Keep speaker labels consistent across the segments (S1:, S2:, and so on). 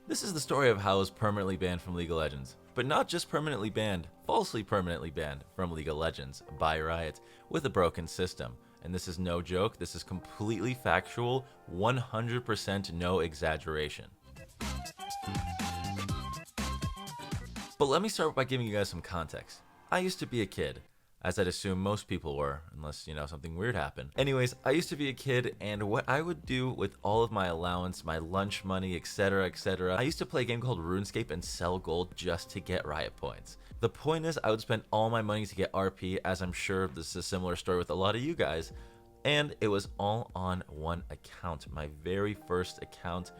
S1: This is the story of how I was permanently banned from League of Legends. But not just permanently banned, falsely permanently banned from League of Legends by Riot with a broken system. And this is no joke, this is completely factual, 100% no exaggeration. But let me start by giving you guys some context. I used to be a kid, as I'd assume most people were, unless, something weird happened. Anyways, I used to be a kid, and what I would do with all of my allowance, my lunch money, etc., I used to play a game called RuneScape and sell gold just to get Riot points. The point is, I would spend all my money to get RP, as I'm sure this is a similar story with a lot of you guys, and it was all on one account, my very first account,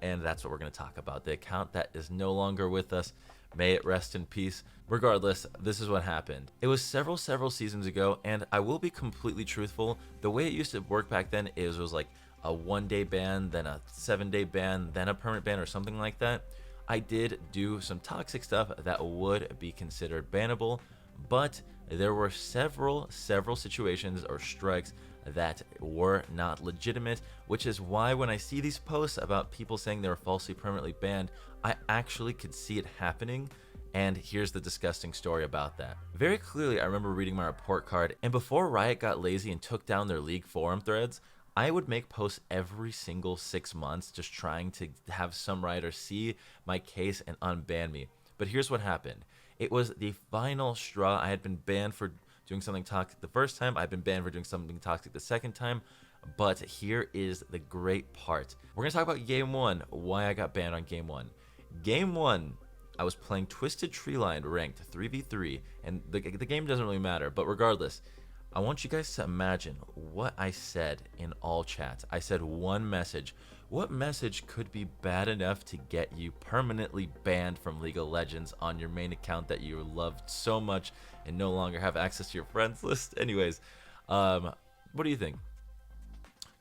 S1: and that's what we're going to talk about. The account that is no longer with us. May it rest in peace. Regardless, this is what happened. It was several seasons ago, and I will be completely truthful. The way it used to work back then is it was like a 1-day ban, then a 7-day ban, then a permanent ban or something like that. I did do some toxic stuff that would be considered bannable, but there were several situations or strikes that were not legitimate, which is why when I see these posts about people saying they were falsely permanently banned, I actually could see it happening. And here's the disgusting story about that. Very clearly, I remember reading my report card, and before Riot got lazy and took down their league forum threads, I would make posts every single 6 months just trying to have some writer see my case and unban me. But here's what happened. It was the final straw. I had been banned for doing something toxic the first time. I've been banned for doing something toxic the second time. But here is the great part. We're going to talk about game one, why I got banned on game one. Game one, I was playing Twisted Treeline ranked 3v3, and the game doesn't really matter, but regardless, I want you guys to imagine what I said in all chats. I said one message. What message could be bad enough to get you permanently banned from League of Legends on your main account that you loved so much and no longer have access to your friends list? Anyways, what do you think?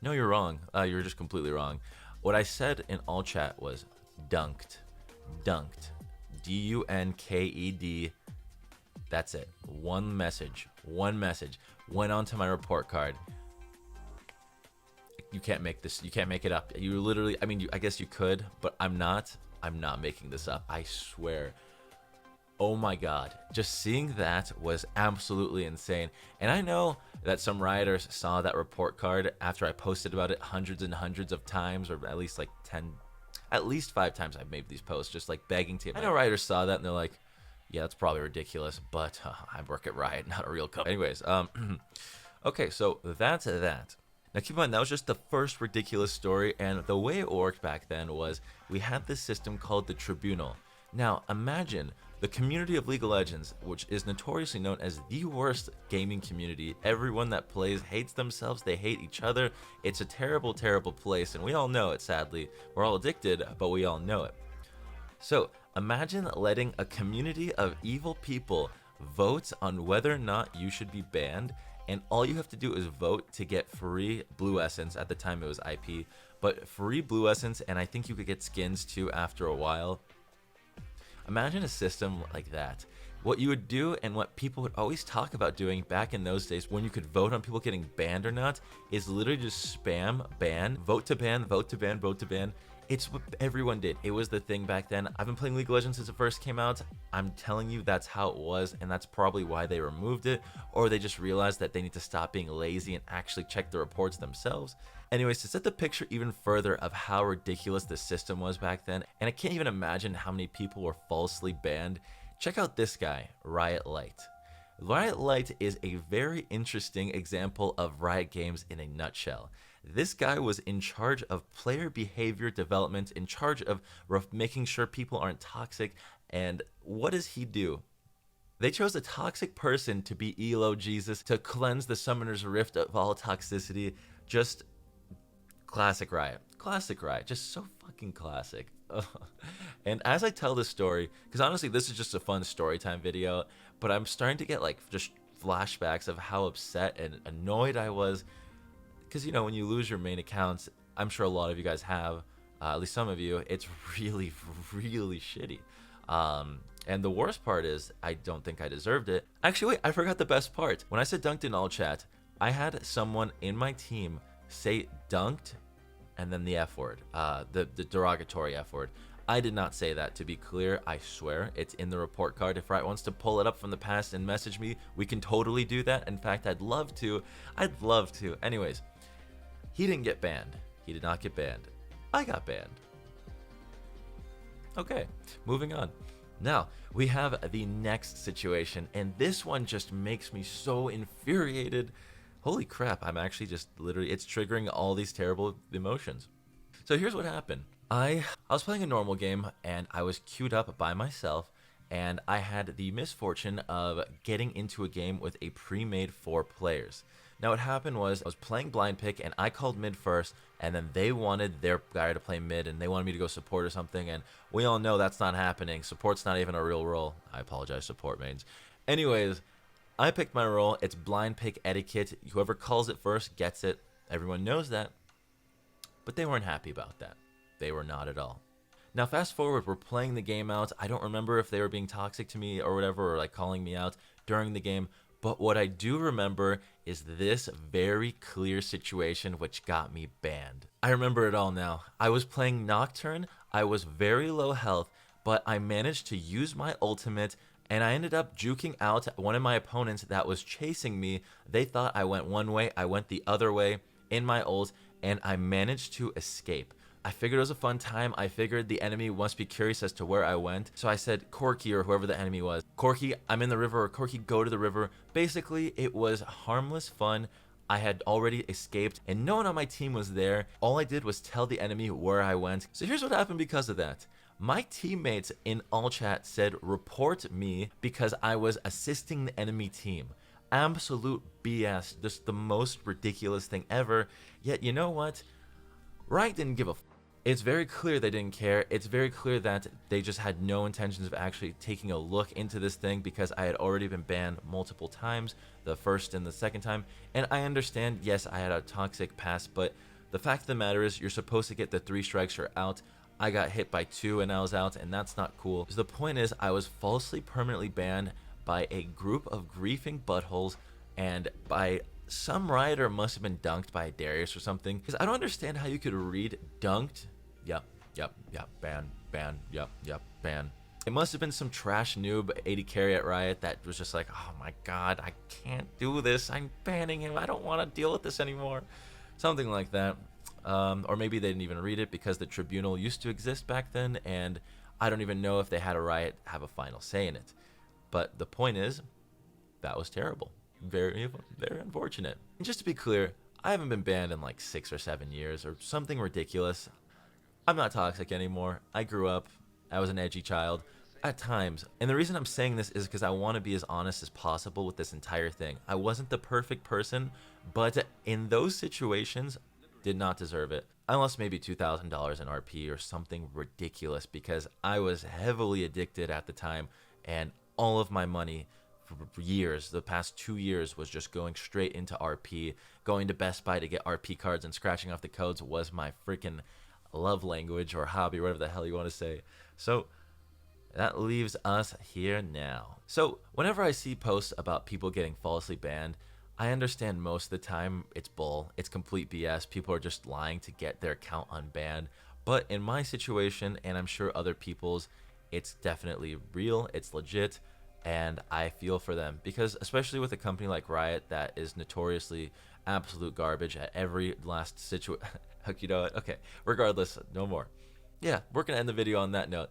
S1: No, you're wrong. You're just completely wrong. What I said in all chat was dunked. Dunked. D-U-N-K-E-D. That's it. One message. Went onto my report card. You can't make this. You can't make it up. You literally, I guess you could, but I'm not making this up. I swear. Oh my God. Just seeing that was absolutely insane. And I know that some rioters saw that report card after I posted about it hundreds and hundreds of times, or at least like 10, at least 5 times I've made these posts, just like begging to. I know rioters saw that and they're like, yeah, that's probably ridiculous, but I work at Riot, not a real company. Anyways, okay, so that's that. Now keep in mind, that was just the first ridiculous story, and the way it worked back then was we had this system called the Tribunal. Now imagine the community of League of Legends, which is notoriously known as the worst gaming community. Everyone that plays hates themselves, they hate each other. It's a terrible place, and we all know it, sadly. We're all addicted, but we all know it. So imagine letting a community of evil people vote on whether or not you should be banned, and all you have to do is vote to get free blue essence. At the time it was IP, but free blue essence, and I think you could get skins too after a while. Imagine a system like that. What you would do, and what people would always talk about doing back in those days when you could vote on people getting banned or not, is literally just spam ban, vote to ban, vote to ban, vote to ban. It's what everyone did. It was the thing back then. I've been playing League of Legends since it first came out. I'm telling you, that's how it was, and that's probably why they removed it, or they just realized that they need to stop being lazy and actually check the reports themselves. Anyways, to set the picture even further of how ridiculous the system was back then, and I can't even imagine how many people were falsely banned, check out this guy, Riot Light. Riot Light is a very interesting example of Riot Games in a nutshell. This guy was in charge of player behavior development, in charge of making sure people aren't toxic, and what does he do? They chose a toxic person to be Elo Jesus to cleanse the Summoner's Rift of all toxicity. Just classic Riot. Classic Riot. Just so fucking classic. And as I tell this story, because honestly this is just a fun story time video, but I'm starting to get like just flashbacks of how upset and annoyed I was. Because, when you lose your main accounts, I'm sure a lot of you guys have, at least some of you, it's really, really shitty. And the worst part is, I don't think I deserved it. Actually, wait, I forgot the best part. When I said dunked in all chat, I had someone in my team say dunked and then the F word, the derogatory F word. I did not say that, to be clear. I swear it's in the report card. If Riot wants to pull it up from the past and message me, we can totally do that. In fact, I'd love to. Anyways, he didn't get banned. He did not get banned. I got banned. Okay, moving on. Now, we have the next situation, and this one just makes me so infuriated. Holy crap, I'm actually just literally, it's triggering all these terrible emotions. So here's what happened. I was playing a normal game, and I was queued up by myself, and I had the misfortune of getting into a game with a pre-made 4 players. Now what happened was I was playing blind pick and I called mid first, and then they wanted their guy to play mid and they wanted me to go support or something, and we all know that's not happening. Support's not even a real role. I apologize, support mains. Anyways, I picked my role. It's blind pick etiquette. Whoever calls it first gets it. Everyone knows that. But they weren't happy about that. They were not at all. Now fast forward, we're playing the game out. I don't remember if they were being toxic to me or whatever, or like calling me out during the game. But what I do remember is this very clear situation which got me banned. I remember it all now. I was playing Nocturne, I was very low health, but I managed to use my ultimate, and I ended up juking out one of my opponents that was chasing me. They thought I went one way, I went the other way in my ult, and I managed to escape. I figured it was a fun time. I figured the enemy must be curious as to where I went. So I said, Corky, or whoever the enemy was, Corky, I'm in the river, or Corky, go to the river. Basically, it was harmless fun. I had already escaped and no one on my team was there. All I did was tell the enemy where I went. So here's what happened because of that. My teammates in all chat said, report me because I was assisting the enemy team. Absolute BS. Just the most ridiculous thing ever. Yet, you know what? Riot didn't give a f. It's very clear they didn't care. It's very clear that they just had no intentions of actually taking a look into this thing because I had already been banned multiple times, the first and the second time. And I understand, yes, I had a toxic past, but the fact of the matter is you're supposed to get the 3 strikes, you're out. I got hit by 2 and I was out, and that's not cool. So the point is I was falsely permanently banned by a group of griefing buttholes, and by some rioter must have been dunked by Darius or something, because I don't understand how you could read dunked, yep, ban, yep, ban. It must have been some trash noob 80 carry at Riot that was just like, oh my god, I can't do this, I'm banning him, I don't want to deal with this anymore, something like that. Or maybe they didn't even read it because the Tribunal used to exist back then, and I don't even know if they had a Riot have a final say in it. But the point is, that was terrible. Very, very unfortunate. And just to be clear, I haven't been banned in like 6 or 7 years or something ridiculous. I'm not toxic anymore. I grew up. I was an edgy child at times. And the reason I'm saying this is because I want to be as honest as possible with this entire thing. I wasn't the perfect person, but in those situations, did not deserve it. I lost maybe $2,000 in RP or something ridiculous because I was heavily addicted at the time, and all of my money for years, the past 2 years, was just going straight into RP. Going to Best Buy to get RP cards and scratching off the codes was my freaking love language or hobby, whatever the hell you want to say. So that leaves us here now. So whenever I see posts about people getting falsely banned, I understand most of the time it's bull, it's complete BS. People are just lying to get their account unbanned. But in my situation, and I'm sure other people's, it's definitely real, it's legit. And I feel for them because, especially with a company like Riot that is notoriously absolute garbage at every last situation. You know what? Okay, regardless, no more. Yeah, we're gonna end the video on that note.